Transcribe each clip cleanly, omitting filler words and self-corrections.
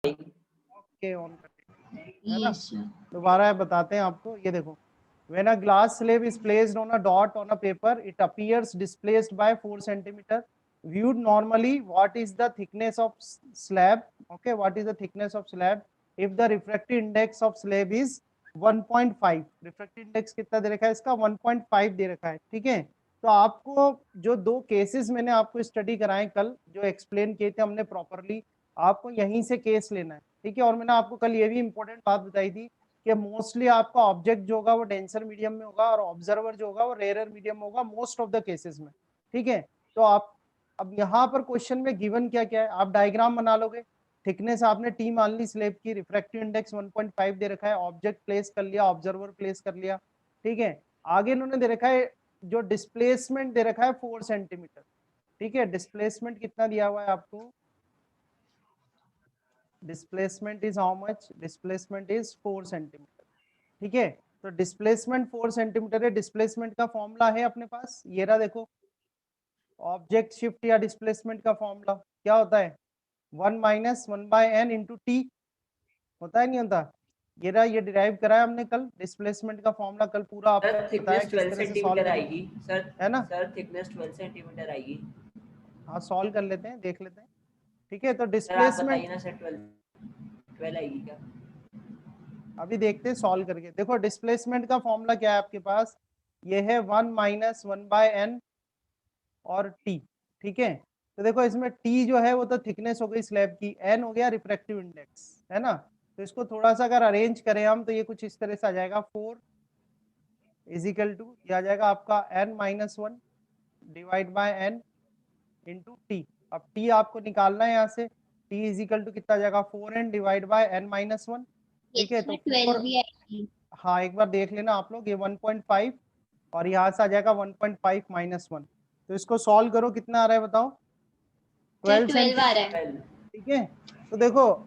Okay on कर है ना। दोबारा बताते हैं आपको, ये देखो, when a glass slab is placed on a dot on a paper it appears displaced by 4 centimeter. Viewed normally, what is the thickness of slab? Okay, what is the thickness of slab if the refractive index of slab is 1.5? refractive index कितना दे रखा है इसका? 1.5 दे रखा है, ठीक है। तो आपको जो दो केसेस मैंने आपको स्टडी कराए कल, जो एक्सप्लेन किए थे हमने प्रॉपरली, आपको यहीं से केस लेना है, ठीक है। और मैंने आपको कल ये भी इंपॉर्टेंट बात बताई थी कि मोस्टली आपका ऑब्जेक्ट जो होगा वो डेंसर मीडियम में होगा और ऑब्जर्वर जो होगा वो रेयर मीडियम में होगा मोस्ट ऑफ द केसेस में, ठीक है। तो आप अब यहाँ पर क्वेश्चन में गिवन क्या क्या है, आप डायग्राम बना लोगे। थिकनेस आपने टी मान ली स्लेब की, रिफ्रैक्टिव इंडेक्स 1.5 दे रखा है, ऑब्जेक्ट प्लेस कर लिया, ऑब्जर्वर प्लेस कर लिया, ठीक है। आगे इन्होंने दे रखा है जो डिस्प्लेसमेंट दे रखा है 4 सेंटीमीटर, ठीक है। डिस्प्लेसमेंट कितना दिया हुआ है आपको? Displacement is how much? Displacement is 4 centimetre, ठीक है। तो डिस्प्लेसमेंट 4 सेंटीमीटर है। डिस्प्लेसमेंट का फॉर्मूला है अपने पास, ये रहा देखो, ऑब्जेक्ट शिफ्ट या डिस्प्लेसमेंट का फॉर्मूला क्या होता है? 1 माइनस 1/n इंटू टी, होता है नहीं होता? ये रहा, ये डिराइव कराया हमने कल, डिस्प्लेसमेंट का फॉर्मूला कल पूरा आपको सर बताया थिकनेस किस 12 तरह से सॉल्व सेंटीमीटर करना आएगी सर, है ना। सर थिकनेस 12 सेंटीमीटर आएगी। हाँ सॉल्व कर लेते हैं, देख लेते हैं, ठीक है। तो सर आप डिस्प्लेसमेंट बताइए ना सर, 12 आएगी क्या? अभी देखते हैं सॉल्व करके। देखो डिस्प्लेसमेंट का फॉर्मूला क्या है आपके पास, ये है 1 माइनस 1/n और टी, ठीक है। तो देखो इसमें टी जो है वो तो थिकनेस हो गई स्लैब की, एन हो गया रिफ्रैक्टिव इंडेक्स, है ना। तो इसको थोड़ा सा अगर अरेंज करें हम तो ये कुछ इस तरह से आ जाएगा, 4 इजिकल टू, ये आ जाएगा आपका n-1 divide by n into T. अब टी आपको निकालना है यहाँ से, टी इजिकल टू कितना आ जाएगा? 4n डिवाइड बाय n-1, ठीक है। तो 4, हाँ एक बार देख लेना आप लोग, ये 1.5 और यहाँ से आ जाएगा 1.5 माइनस 1। तो इसको सॉल्व करो, कितना आ रहा है बताओ? 12 सेंटीमीटर, ठीक है। तो देखो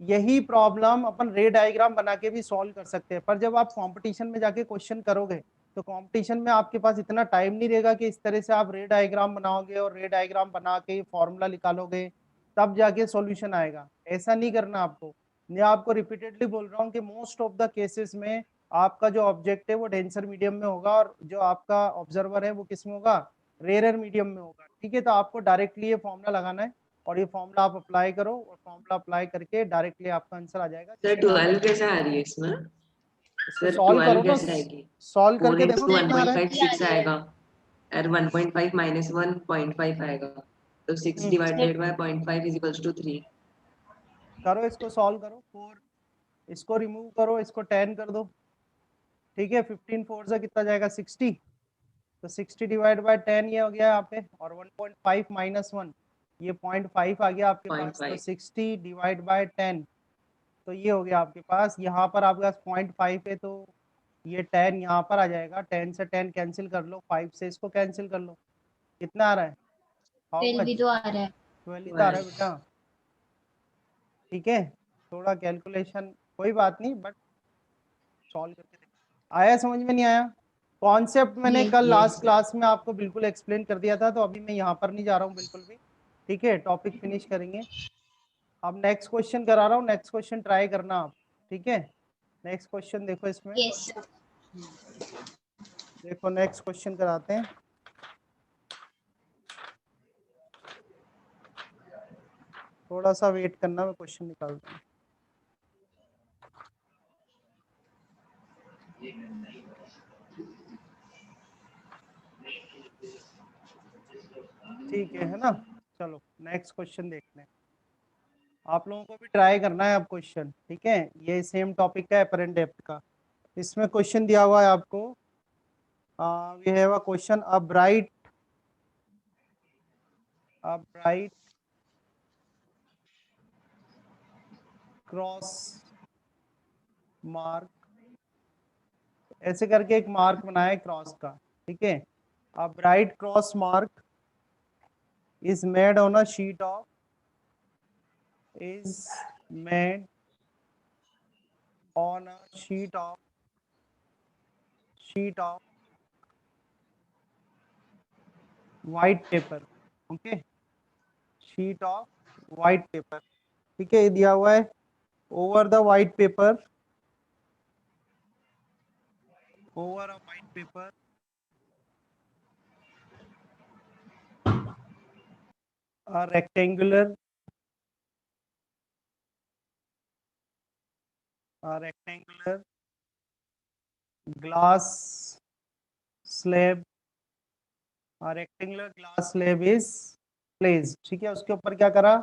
यही प्रॉब्लम अपन रे डायग्राम बना के भी सॉल्व कर सकते हैं, पर जब आप कंपटीशन में जाके क्वेश्चन करोगे तो कंपटीशन में आपके पास इतना टाइम नहीं रहेगा कि इस तरह से आप रे डायग्राम बनाओगे और रे डायग्राम बना के फॉर्मूला निकालोगे तब जाके सॉल्यूशन आएगा। ऐसा नहीं करना आपको। मैं आपको रिपीटेडली बोल रहा हूँ कि मोस्ट ऑफ द केसेस में आपका जो ऑब्जेक्ट है वो डेंसर मीडियम में होगा और जो आपका ऑब्जर्वर है वो किस में होगा? रेयर मीडियम में होगा, ठीक है। तो आपको डायरेक्टली ये फॉर्मूला लगाना है और ये फॉर्मूला आप अप्लाई करो और फॉर्मूला अप्लाई करके डायरेक्टली आपका आंसर आ जाएगा। सर 12 कैसे आ रही है इसमें? इसको सर सॉल्व 12 करो ना, कैसे आएगी? सॉल्व 4 करके देखो इंटू कितना आ रहा है। 1.5 6 आएगा और 1.5 माइनस 1.5 आएगा, तो 6 divided by 0.5 is equals to 3। करो इसको सॉल्व करो, 4 इसको रिमूव करो, इसको 10 कर दो, ठीक है। 15 4 से कितना जाएगा? 60। तो 60 डिवाइड बाय 10 ये हो गया यहाँ पे, और 1.5 माइनस 1 ये 0.5 आ गया आपके पास। तो 60 डिवाइड बाय 10 तो ये हो गया आपके पास, यहाँ पर आपके पास 0.5 है तो ये 10 यहाँ पर आ जाएगा। 10 से 10 कैंसिल कर लो, 5 से इसको कैंसिल कर लो, कितना आ रहा है? How much? 12 आ रहा है, 12 आ रहा है बेटा, ठीक है। थोड़ा कैलकुलेशन कोई बात नहीं, बट सॉल्व करके देखो। आया समझ में? नहीं आया? कॉन्सेप्ट मैंने कल लास्ट क्लास में आपको बिल्कुल एक्सप्लेन कर दिया था, तो अभी मैं यहाँ पर नहीं जा रहा हूँ बिल्कुल भी, ठीक है। टॉपिक फिनिश करेंगे। अब नेक्स्ट क्वेश्चन करा रहा हूँ, नेक्स्ट क्वेश्चन ट्राई करना आप, ठीक है। नेक्स्ट क्वेश्चन देखो इसमें, देखो नेक्स्ट क्वेश्चन कराते हैं। थोड़ा सा वेट करना, मैं क्वेश्चन निकालता हूँ। ठीक है ना। चलो नेक्स्ट क्वेश्चन देखते हैं। आप लोगों को भी ट्राई करना है अब क्वेश्चन, ठीक है। ये सेम टॉपिक का अपरेंट डेप्थ का, इसमें क्वेश्चन दिया हुआ है आपको। We have a question, a bright cross mark, ऐसे करके एक मार्क बनाया है क्रॉस का, ठीक है। अ bright cross mark is made on a sheet of white paper, okay, sheet of white paper, ठीक है, ये दिया हुआ है over the white paper, over a white paper a rectangular glass slab, a rectangular glass slab is placed। ठीक है, उसके ऊपर क्या करा,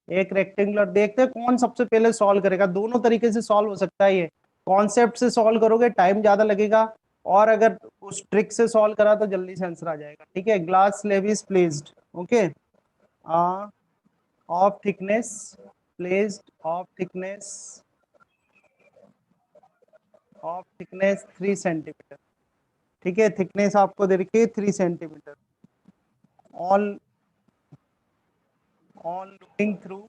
एक रेक्टेंगुलर, देखते हैं कौन सबसे पहले सॉल्व करेगा। दोनों तरीके से सॉल्व हो सकता है, ये कॉन्सेप्ट से सॉल्व करोगे टाइम ज्यादा लगेगा, और अगर उस ट्रिक से सॉल्व करा तो जल्दी से आंसर आ जाएगा। ठीक है, glass slab is placed, okay, of thickness, placed of thickness 3 centimetre. ठीक है, थिकनेस आपको दे रखी है 3 centimetre. On looking through,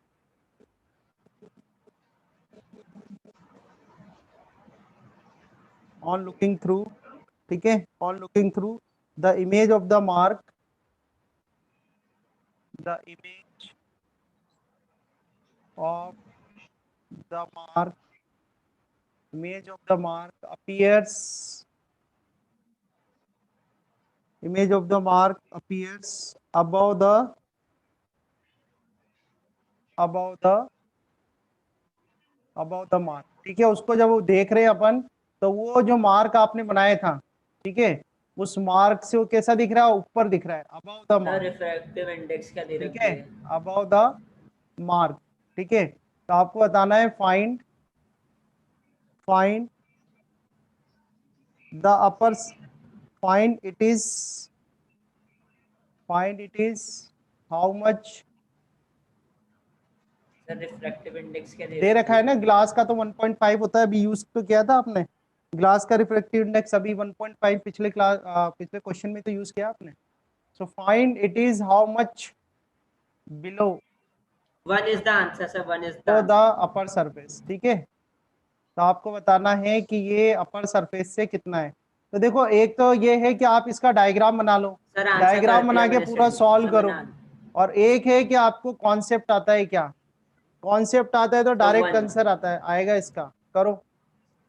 on looking through, ठीक है, on looking through the image of the mark, the image of the mark, image of the mark appears, image of the mark appears above the mark। ठीक है, उसको जब वो देख रहे हैं अपन, तो वो जो मार्क आपने बनाया था, ठीक है, उस मार्क से वो कैसा दिख रहा है, ऊपर दिख रहा है, above the mark. Refractive index क्या दे ठीक रखी है, है? Above the mark. ठीक है, तो आपको बताना है find the upper, find it is how much, sir refractive index क्या दे दे रखा रखी है ना, ग्लास का तो 1.5 होता है, अभी यूज तो किया था आपने ग्लास का रिफ्रैक्टिव इंडेक्स, अभी 1.5 पिछले क्लास पिछले क्वेश्चन में तो यूज किया आपने। So find it is how much below one is the answer sir, one is the the answer. Upper surface. ठीक है, तो आपको बताना है कि ये अपर सरफेस से कितना है। तो देखो, एक तो ये है कि आप इसका डायग्राम बना लो, सर आंसर डायग्राम कर बना दिया के मैंने पूरा स्टडी, सॉल्व समझ करो, ना। और एक है कि आपको कॉन्सेप्ट आता है, क्या कॉन्सेप्ट आता है तो तो डायरेक्ट वन, आंसर आता है, आएगा इसका। करो,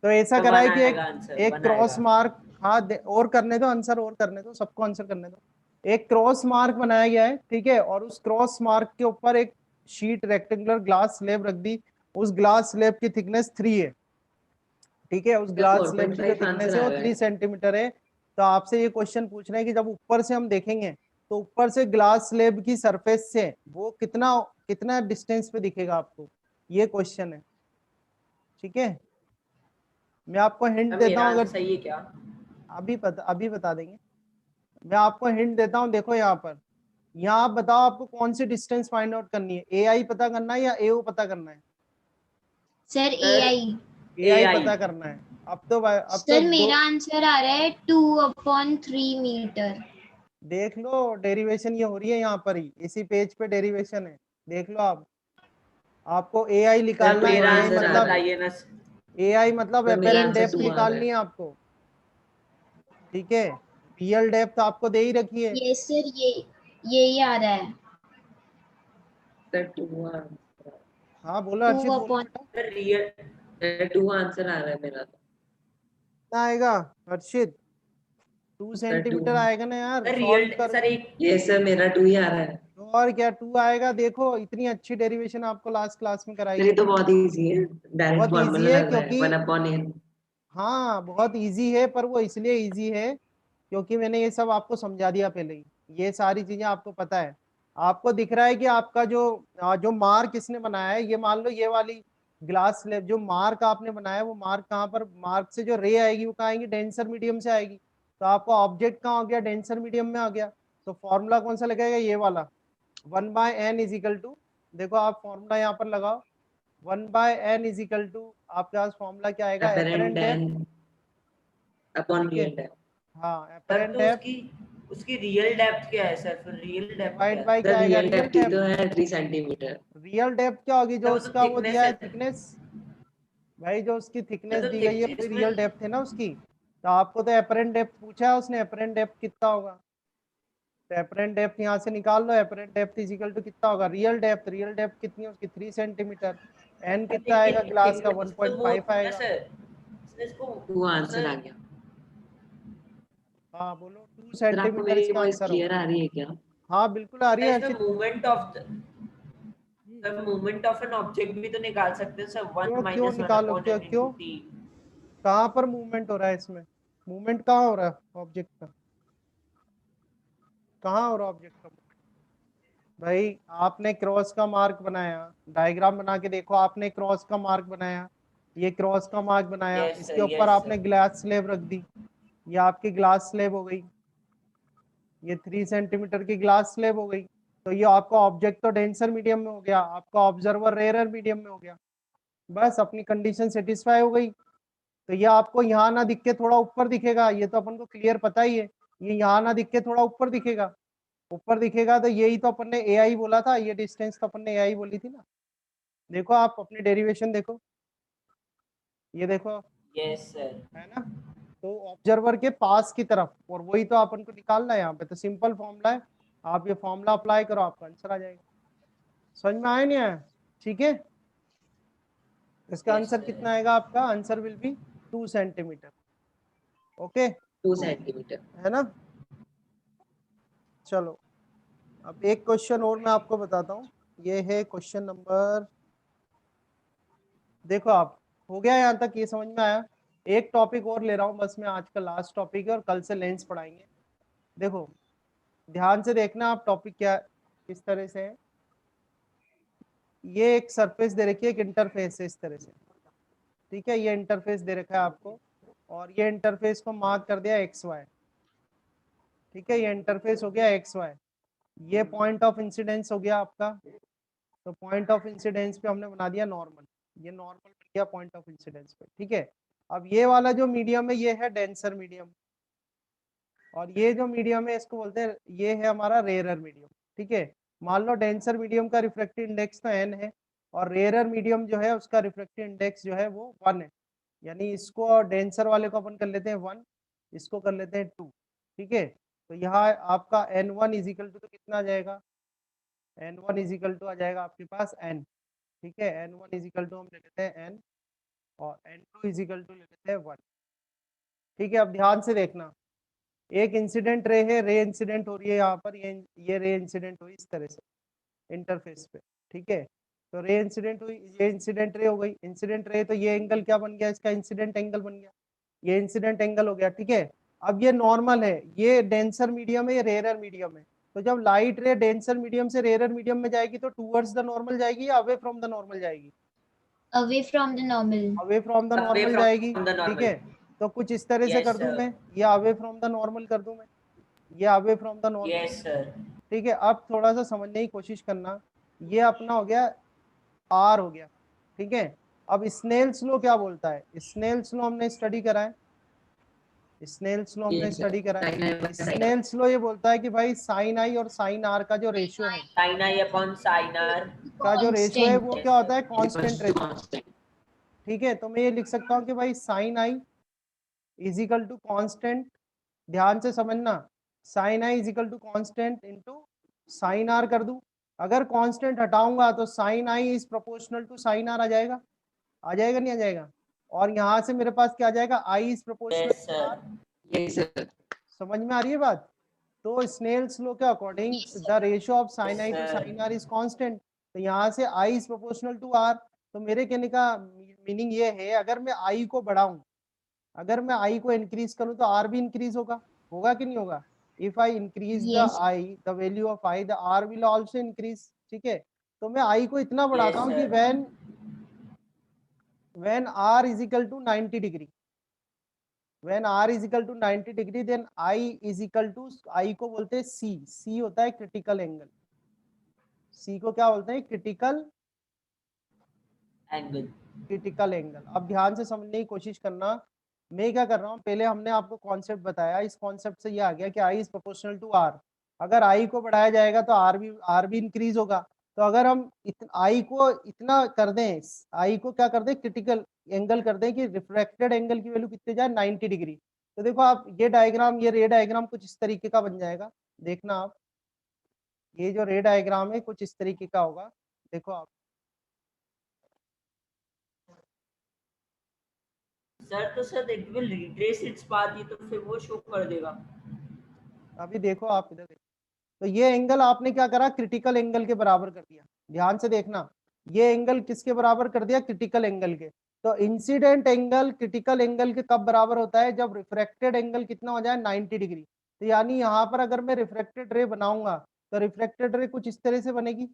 तो ऐसा तो करा वन है कि आएगा आंसर, एक वन क्रॉस आएगा। मार्क, हाँ और करने दो आंसर, और करने दो, सबको आंसर करने दो। एक क्रॉस मार्क बनाया गया है, ठीक है, और उस क्रॉस मार्क के ऊपर एक शीट रेक्टेंगुलर ग्लास स्लेब रख दी, उस ग्लास स्लेब की थिकनेस 3 है। ठीक है, उस ग्लास स्लेब की जो 4.5 थिकनेस आंसर है आ वो रहा 3 है। सेंटीमीटर है। तो आपसे ये क्वेश्चन पूछ रहे हैं कि जब ऊपर से हम देखेंगे, तो ऊपर से ग्लास स्लेब की सरफेस से वो कितना कितना डिस्टेंस पे दिखेगा आपको, ये क्वेश्चन है। ठीक है, मैं आपको हिंट अब देता मेरा हूँ, आंसर अगर सही है क्या? अभी बता देंगे। मैं आपको हिंट देता हूँ, देखो यहाँ पर, यहाँ आप बताओ आपको कौन सी डिस्टेंस फाइंड आउट करनी है, ए आई पता करना है या एओ पता करना है? Sir sir AI। AI AI। पता करना है। अब तो सर दो, मेरा आंसर आ रहा है 2/3 मीटर। देख लो डेरिवेशन ये हो रही है यहाँ पर ही, इसी पेज पे डेरिवेशन है, देख लो आप। आपको AI सर निकालना है, मेरा आंसर आंसर आ रहा है। बताइए ना। AI मतलब सर मेरा एपेरेंट आंसर डेप्थ 2 आ रहा निकालनी है। है आपको। ठीक है, रियल डेप्थ आपको दे ही रखी है। ये सर यही आ रहा है सर 2 आ रहा है। हाँ बोलो टू हर्षित, बोलो अपॉन बेटा, सर रियल, सर 2 आंसर आ रहा है मेरा तो। कितना आएगा हर्षित? 2 सर 2। सेंटीमीटर आएगा ना यार, सर सॉल्व रियल, कर। सर एक, ये सर मेरा 2 ही आ रहा है। तो और क्या 2 आएगा, देखो इतनी अच्छी डेरिवेशन आपको लास्ट क्लास में कराई सर ये है। तो बहुत इजी है, डायरेक्ट बहुत इजी फॉर्मूला है लग रहा है, क्योंकि, 1/n। हाँ बहुत इजी है, पर वो इसलिए इजी है क्योंकि मैंने ये सब आपको समझा दिया पहले ही, ये सारी चीजें आपको पता है। आपको दिख रहा है कि आपका जो मार्क इसने बनाया है, ये मान लो ये वाली ग्लास स्लेब, जो मार्क आपने बनाया है वो मार्क कहाँ पर, मार्क से जो रे आएगी वो कहाँ आएगी, डेंसर मीडियम से आएगी। तो आपका ऑब्जेक्ट कहाँ हो गया, डेंसर मीडियम में आ गया। तो फॉर्मूला कौन सा लगेगा, ये वाला 1/n इज इक्वल टू, देखो आप फॉर्मूला यहाँ पर लगाओ, 1/n इज इक्वल टू, आपके पास फॉर्मूला क्या आएगा, apparent apparent depth. and upon ठीक है, real time। हाँ सर एपरेंट तो डेप्थ उसकी, उसकी रियल डेप्थ क्या है सर? फिर रियल डेप्थ क्या डिवाइड है? बाय क्या सर आएगा, रियल रियल डेप्थ ही डेप्थ। तो है 3 सेंटीमीटर। रियल डेप्थ क्या होगी, सर जो वो तो उसका वो थिकनेस दिया है है। थिकनेस, भाई जो उसकी सर थिकनेस तो दी गई है थिक वही रियल इसमें, डेप्थ है ना उसकी। तो आपको तो एपरेंट डेप्थ पूछा है उसने, एपरेंट डेप्थ कितना होगा, तो एपरेंट डेप्थ यहाँ से निकाल लो, apparent depth is equal to कितना होगा, रियल डेप्थ कितनी है उसकी 3 सेंटीमीटर, एन कितना आएगा ग्लास का 1.5 आएगा। टू आंसर आ गया। हाँ बोलो 2 सर आपको सेंटीमीटर मेरी इसका वॉइस आंसर क्लियर होगा। आ रही है क्या? हाँ बिल्कुल आ रही है इसमें Archit. Movement of an object भी तो निकाल सकते हैं सर, 1 क्यों क्यों - 1 निकालो, upon क्यों n क्यों, into t। कहाँ पर मूवमेंट हो रहा है इसमें, मूवमेंट कहाँ हो रहा है ऑब्जेक्ट का, कहाँ हो रहा है ऑब्जेक्ट का movement? भाई आपने क्रॉस का मार्क बनाया, डायग्राम बना के देखो, आपने क्रॉस का मार्क बनाया, ये क्रॉस का मार्क बनाया, Yes, इसके sir, ऊपर yes, आपने sir. ग्लास स्लैब रख दी, ये आपकी ग्लास स्लैब हो गई, ये 3 सेंटीमीटर की ग्लास स्लैब हो गई। तो ये आपका ऑब्जेक्ट तो डेंसर मीडियम में हो गया, आपका ऑब्जर्वर रेयर मीडियम में हो गया, बस अपनी कंडीशन सेटिस्फाई हो गई। तो ये आपको यहाँ ना दिख के थोड़ा ऊपर दिखेगा, ये तो अपन को क्लियर पता ही है, ये यहाँ ना दिख के थोड़ा ऊपर दिखेगा, ऊपर दिखेगा तो यही तो अपन ने AI बोला था, ये डिस्टेंस तो अपन ने AI बोली थी ना। देखो आप अपनी डेरिवेशन देखो, ये देखो Yes, sir. है ना, तो ऑब्जर्वर के पास की तरफ, और वही तो अपन को निकालना है यहाँ पे, तो सिंपल फॉर्मूला है, आप ये फॉर्मूला अप्लाई करो, आपका आंसर आ जाएगा। समझ में आया नहीं आया? ठीक है, इसका Yes, आंसर sir. कितना आएगा, आपका answer will be 2 centimetre. Okay 2 centimetre. है ना। चलो अब एक क्वेश्चन और मैं आपको बताता हूँ, ये है क्वेश्चन नंबर, देखो आप हो गया यहाँ तक, ये समझ में आया। एक टॉपिक और ले रहा हूँ बस मैं, आज का लास्ट टॉपिक है और कल से लेंस पढ़ाएंगे। देखो ध्यान से देखना आप, टॉपिक क्या किस तरह से है, ये एक सरफेस दे रखी है, एक इंटरफेस है इस तरह से, ठीक है, ये इंटरफेस दे रखा है आपको, और ये इंटरफेस को मार्क कर दिया XY, ठीक है, ये इंटरफेस हो गया XY, ये पॉइंट ऑफ इंसिडेंस हो गया आपका, तो पॉइंट ऑफ इंसिडेंस पे हमने बना दिया नॉर्मल, ये नॉर्मल बन गया पॉइंट ऑफ इंसिडेंस पे, ठीक है। अब ये वाला जो मीडियम है ये है डेंसर मीडियम, और ये जो मीडियम है इसको बोलते हैं, ये है हमारा रेयरर मीडियम, ठीक है। मान लो डेंसर मीडियम का रिफ्रैक्टिव इंडेक्स तो n है, और रेयरर मीडियम जो है उसका रिफ्रैक्टिव इंडेक्स जो है वो 1 है, यानी इसको डेंसर वाले को अपन कर लेते हैं 1, इसको कर लेते हैं 2, ठीक है। तो यहाँ आपका n1 इज इक्वल टू तो कितना आ जाएगा, n1 इज इक्वल टू आ जाएगा आपके पास n, ठीक है, n1 इज इक्वल टू हम ले लेते हैं n, और n2 इज इक्वल टू ले लेते हैं 1, ठीक है। अब ध्यान से देखना, एक इंसिडेंट रे है, रे इंसिडेंट हो रही है यहाँ पर, ये रे इंसिडेंट हुई इस तरह से इंटरफेस पे, ठीक है। तो रे इंसिडेंट हुई, ये इंसिडेंट रे हो गई, इंसिडेंट रे, तो ये एंगल क्या बन गया, इसका इंसिडेंट एंगल बन गया, ये इंसिडेंट एंगल हो गया, ठीक है। अब ये नॉर्मल है, ये डेंसर मीडियम है, ये रेयर मीडियम है, तो जब लाइट रे डेंसर मीडियम से रेयर मीडियम में जाएगी तो टूवर्ड्स द नॉर्मल जाएगी या अवे फ्रॉम द नॉर्मल जाएगी, away from the normal. Away from the Away normal from जाएगी, the ठीक normal. है। तो कुछ इस तरह से Yes, कर दूं sir. मैं, ये अवे फ्रॉम द नॉर्मल कर दूं मैं, ये away from the normal, Yes, sir. ठीक है। अब थोड़ा सा समझने की कोशिश करना, ये अपना हो गया R हो गया, ठीक है। अब स्नेल्स लॉ क्या बोलता है, स्नेल्स लॉ हमने स्टडी करा है, स्नेल्स लॉ हमने स्टडी करा है, स्नेल्स लॉ ये बोलता है कि भाई साइन आई और साइन आर का जो रेशियो है, Sin I upon sin R. का जो रेशियो है Constant. वो क्या होता है, कांस्टेंट रहता है, ठीक है। तो मैं ये लिख सकता हूँ कि भाई sine I is equal to constant, ध्यान से समझना, sine I is equal to constant into sine R कर दूं, अगर कांस्टेंट हटाऊंगा तो sine I is proportional to sine R आ जाएगा, आ जाएगा नहीं आ जाएगा, और यहाँ से मेरे पास क्या आ जाएगा, I is proportional Yes, to sir. R, yes sir. समझ में आ रही है बात। तो स्नेल्स लॉ के according the ratio of sine I to Yes, sir. Sine R is constant, तो यहाँ से I is proportional to R, तो मेरे कहने का मीनिंग ये है, अगर मैं आई को बढ़ाऊं, अगर मैं आई को इंक्रीज करूं तो आर भी इंक्रीज होगा, होगा कि नहीं होगा, if I increase the Yes. I, the value of I, the R will also increase, ठीक है। तो मैं आई को इतना बढ़ाता Yes, हूं कि sir. when r is equal to 90 degree, when r is equal to 90 degree then I is equal to, I को बोलते हैं c होता है क्रिटिकल एंगल, c को क्या बोलते हैं, क्रिटिकल Angle. एंगल। अब ध्यान से समझने की कोशिश करना, मैं क्या कर रहा हूँ, पहले हमने आपको कॉन्सेप्ट बताया, इस कॉन्सेप्ट से ये आ गया कि I is proportional to are, अगर आई को बढ़ाया जाएगा तो आर भी इंक्रीज होगा, तो अगर हम आई को इतना कर दें, आई को क्या कर दें, क्रिटिकल एंगल कर दें कि रिफ्रैक्टेड एंगल की वैल्यू कितने जाए, 90 डिग्री, तो देखो आप ये डायग्राम, ये रे डायग्राम कुछ इस तरीके का बन जाएगा, देखना आप, ये जो रे डायग्राम है कुछ इस तरीके का होगा, देखो आप। सर तो सर एक भी रिट्रेस इट्स पाथ, ये तो फिर वो शो कर देगा। अभी देखो आप इधर देखो, तो ये एंगल आपने क्या करा, क्रिटिकल एंगल के बराबर कर दिया। ध्यान से देखना, ये एंगल किसके बराबर कर दिया, क्रिटिकल एंगल के। तो इंसिडेंट एंगल क्रिटिकल एंगल के कब बराबर होता है, जब रिफ्रैक्टेड एंगल कितना हो जाए, 90 डिग्री। तो यानी यहाँ पर अगर मैं रिफ्रैक्टेड रे बनाऊंगा तो रिफ्रैक्टेड रे कुछ इस तरह से बनेगी,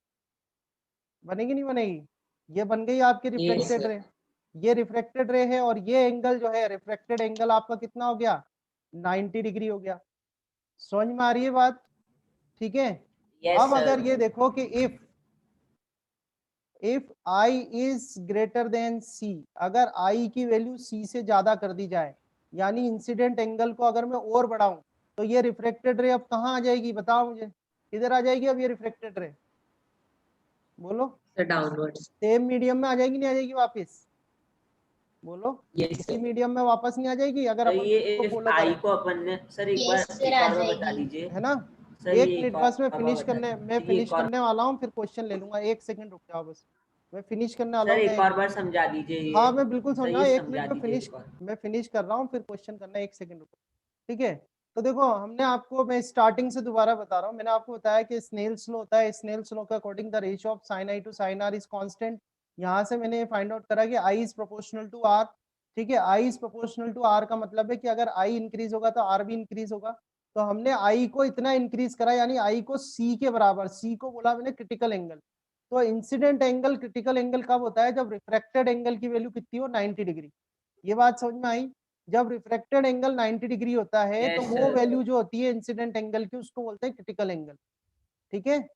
बनेगी नहीं बनेगी, ये बन गई आपकी रिफ्रैक्टेड रे। ये रिफ्रैक्टेड रे है और ये एंगल जो है रिफ्रैक्टेड एंगल आपका कितना हो गया, 90 डिग्री हो गया। समझ में आ रही है बात, ठीक है। यस अब सर। अगर ये देखो कि if I is greater then C, अगर I की वैल्यू C से ज्यादा कर दी जाए, यानी इंसिडेंट एंगल को अगर मैं और बढ़ाऊं, तो ये रिफ्रैक्टेड रे अब कहाँ आ जाएगी, बताओ मुझे, इधर आ जाएगी अब ये रिफ्रैक्टेड रे, बोलो डाउनवर्ड्स। सेम मीडियम में आ जाएगी, नहीं आ जाएगी वापस, बोलो यस इसी सर। मीडियम में वापस नहीं आ जाएगी अगर सर अपन ये को इफ फॉलो आई करें, को अपन ने, सर एक बार Yes, sir, एक आ और बार बता जाएगी। दीजिए। है ना। सर एक ये मिनट एक बस, मैं और फिनिश बार करने बता दीजिए, एक और, वाला हूँ, फिर क्वेश्चन ले लूंगा, एक सेकंड रुक जाओ बस, मैं फिनिश करने वाला सर हूँ एक और बार समझा दीजिए ये। हाँ मैं बिल्कुल सर समझा, ये एक समझा मिनट में दीजिए एक और। मैं फिनिश कर रहा हूँ, फिर क्वेश्चन करना, एक सेकंड रुको, ठीक है। तो देखो हमने आपको, मैं स्टार्टिंग से दोबारा बता रहा हूँ, मैंने आपको बताया कि स्नेल्स लॉ होता है, स्नेल्स लॉ के according the ratio of sine I to sine R is constant. यहाँ से मैंने फाइंड आउट करा कि I is proportional to R, ठीक है। I is proportional to R का मतलब है कि अगर आई इंक्रीज होगा तो आर भी इंक्रीज होगा। तो हमने आई को इतना इंक्रीज करा, यानी आई को सी के बराबर, सी को बोला मैंने क्रिटिकल एंगल। तो इंसिडेंट एंगल क्रिटिकल एंगल कब होता है, जब रिफ्रैक्टेड एंगल की वैल्यू कितनी हो, 90 डिग्री। ये बात समझ में आई। जब रिफ्रैक्टेड एंगल 90 डिग्री होता है तो यस वो सर। वैल्यू जो होती है इंसिडेंट एंगल की, उसको बोलते हैं क्रिटिकल एंगल, ठीक है।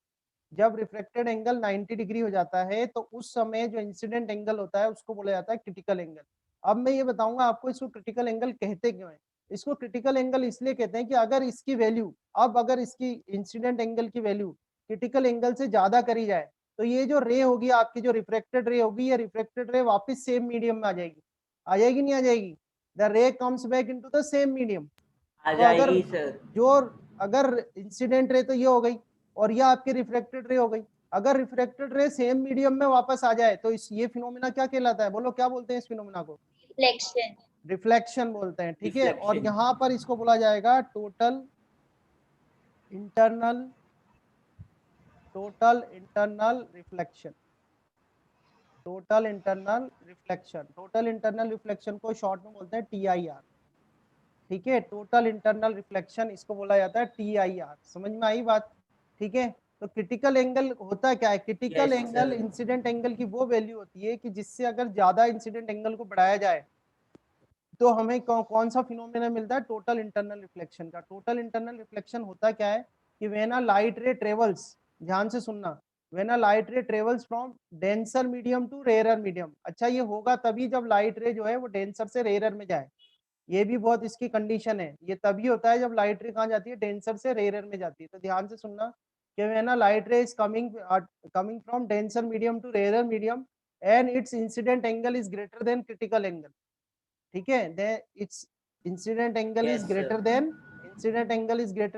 जब रिफ्रैक्टेड एंगल 90 डिग्री हो जाता है तो उस समय जो इंसिडेंट एंगल होता है उसको बोला जाता है क्रिटिकल एंगल। अब मैं ये बताऊंगा आपको इसको क्रिटिकल एंगल कहते क्यों है। इसको क्रिटिकल एंगल इसलिए कहते हैं कि अगर इसकी वैल्यू, अब अगर इसकी इंसिडेंट एंगल की वैल्यू क्रिटिकल एंगल से ज्यादा करी जाए, तो ये जो रे होगी आपकी, जो रिफ्रैक्टेड रे होगी, ये रिफ्रैक्टेड रे वापस सेम मीडियम में आ जाएगी, आ जाएगी नहीं आ जाएगी, the ray comes back into the same medium. आ तो अगर जाएगी सर। जो अगर इंसिडेंट रे तो ये हो गई, और ये आपकी रिफ्रैक्टेड रे हो गई। अगर रिफ्रैक्टेड रे सेम मीडियम में वापस आ जाए तो इस ये फिनोमिना क्या कहलाता है, बोलो क्या बोलते हैं इस फिनोमिना को, Reflection. रिफ्लेक्शन बोलते हैं, ठीक है। और रिफ्लेक्शन। यहाँ पर इसको बोला जाएगा total internal reflection, total internal reflection को शॉर्ट में बोलते हैं TIR, ठीक है। टोटल इंटरनल रिफ्लेक्शन इसको बोला जाता है TIR, समझ में आई बात, ठीक है। तो क्रिटिकल एंगल होता क्या है, critical yes angle sir. Incident angle की वो वैल्यू होती है कि जिससे अगर ज्यादा इंसिडेंट एंगल को बढ़ाया जाए तो हमें कौन सा फिनोमेना मिलता है, टोटल इंटरनल रिफ्लेक्शन का। टोटल इंटरनल रिफ्लेक्शन होता क्या है कि when a light ray travels, ध्यान से सुनना, when a light ray travels from denser medium to rarer medium. अच्छा ये होगा तभी जब लाइट रे जो है वो डेंसर से रेयरर में जाए, ये भी बहुत इसकी कंडीशन है, ये तभी होता है जब लाइट रे कहाँ जाती है, डेंसर से रेयरर में जाती है। तो ध्यान से सुनना कि when a light ray is coming from denser medium to rarer medium and its incident angle is greater than critical angle, ठीक है, its incident angle is yes greater sir.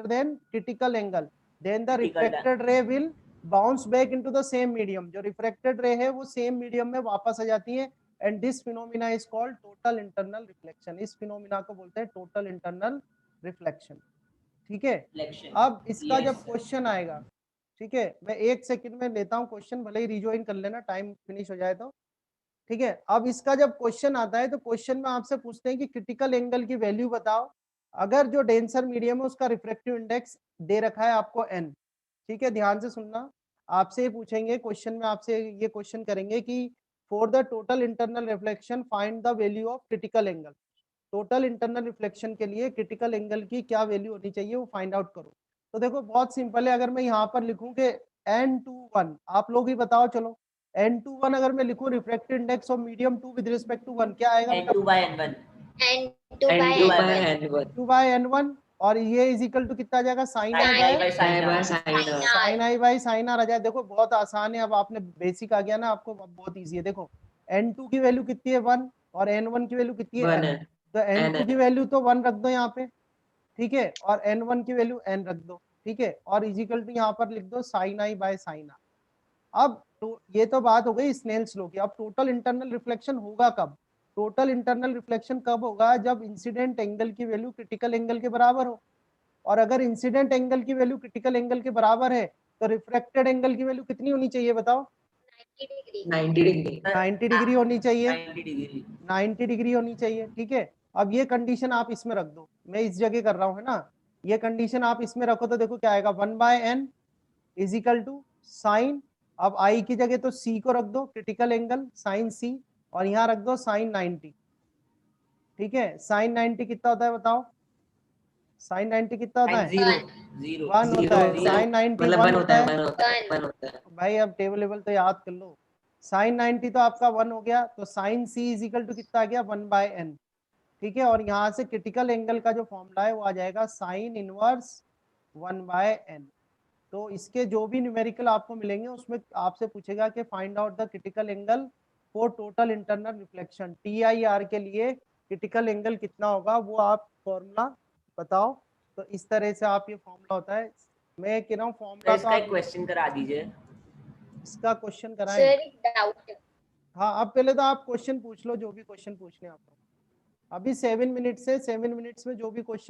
Than critical angle, then the critical. Refracted ray will bounce back into the same medium. जो refracted ray है वो same medium में वापस आ जाती है, and this phenomena is called total internal reflection. इस phenomena को बोलते हैं टोटल इंटरनल रिफ्लेक्शन, ठीक है। रिफ्लेक्शन। अब इसका यस जब सर। क्वेश्चन आएगा, ठीक है, मैं एक सेकंड में लेता हूँ क्वेश्चन, भले ही रिजॉइन कर लेना टाइम फिनिश हो जाए तो, ठीक है। अब इसका जब क्वेश्चन आता है तो क्वेश्चन में आपसे पूछते हैं कि क्रिटिकल एंगल की वैल्यू बताओ, अगर जो डेंसर मीडियम है उसका रिफ्रैक्टिव इंडेक्स दे रखा है आपको n, ठीक है। ध्यान से सुनना, आपसे पूछेंगे क्वेश्चन में, आपसे ये क्वेश्चन करेंगे कि for the total internal reflection find the value of critical angle. Total internal reflection के लिए क्रिटिकल एंगल की क्या वैल्यू होनी चाहिए वो फाइंड आउट करो। तो देखो बहुत सिंपल है, अगर मैं यहाँ पर लिखूं कि n21, आप लोग ही बताओ चलो, n21 अगर मैं लिखूं refractive index of medium 2 with respect to 1 क्या आएगा N2 by N1। And 2 by N2 by N1. N1। 2 by n1, और ये इज इक्वल टू कितना आ जाएगा, साइन Sin आई I by I sin by R। sin R। Sine I by sine R आ जाए। देखो बहुत आसान है, अब आपने बेसिक आ गया ना आपको, अब बहुत इजी है। देखो n2 की वैल्यू कितनी है 1, और n1 की वैल्यू कितनी है 1 n। है। तो n2 N की है। वैल्यू तो 1 रख दो यहाँ पे, ठीक है, और n1 की वैल्यू n रख दो, ठीक है, और इजिकल टू यहाँ पर लिख दो sine i by sine r. अब तो ये तो बात हो गई स्नेल्स लॉ की। अब टोटल इंटरनल रिफ्लेक्शन होगा कब? टोटल इंटरनल रिफ्लेक्शन कब होगा? जब इंसिडेंट एंगल की वैल्यू क्रिटिकल एंगल के बराबर हो, और अगर इंसिडेंट एंगल की वैल्यू क्रिटिकल एंगल के बराबर है तो रिफ्रैक्टेड एंगल की वैल्यू कितनी होनी चाहिए बताओ? 90 डिग्री। 90 डिग्री होनी चाहिए, 90 डिग्री। 90 डिग्री होनी चाहिए, ठीक है। अब ये कंडीशन आप इसमें रख दो, मैं इस जगह कर रहा हूँ है ना, ये कंडीशन आप इसमें रखो तो देखो क्या आएगा, 1/n is equal to sign, अब आई की जगह तो सी को रख दो क्रिटिकल एंगल साइन सी, और यहाँ रख दो साइन 90, ठीक है। साइन 90 कितना होता है बताओ? साइन 90 कितना होता है? 0 1 होता है। Zero, साइन 90 मतलब 1 1 होता है। 1 होता है 1 होता है। भाई अब टेबल लेवल तो याद कर लो। साइन 90 तो आपका 1 हो गया, तो sine c is equal to कितना आ गया, 1/n, ठीक है। और यहाँ से क्रिटिकल एंगल का जो फॉर्मूला है वो आ जाएगा साइन इनवर्स 1/n। तो इसके जो भी न्यूमेरिकल आपको मिलेंगे उसमें आपसे पूछेगा कि find out the critical angle for total internal reflection, TIR के लिए क्रिटिकल एंगल कितना होगा वो आप फॉर्मूला बताओ। तो इस तरह से आप ये फॉर्मूला होता है। मैं कह रहा हूँ तो फॉर्मूला तो इसका आप एक क्वेश्चन करा दीजिए। इसका क्वेश्चन कराएं। सर एक डाउट। हाँ, अब पहले तो आप क्वेश्चन पूछ लो, जो भी क्वेश्चन पूछने आपको। अभी 7 मिनट से 7 मिनट्स में जो भी क्वेश्चन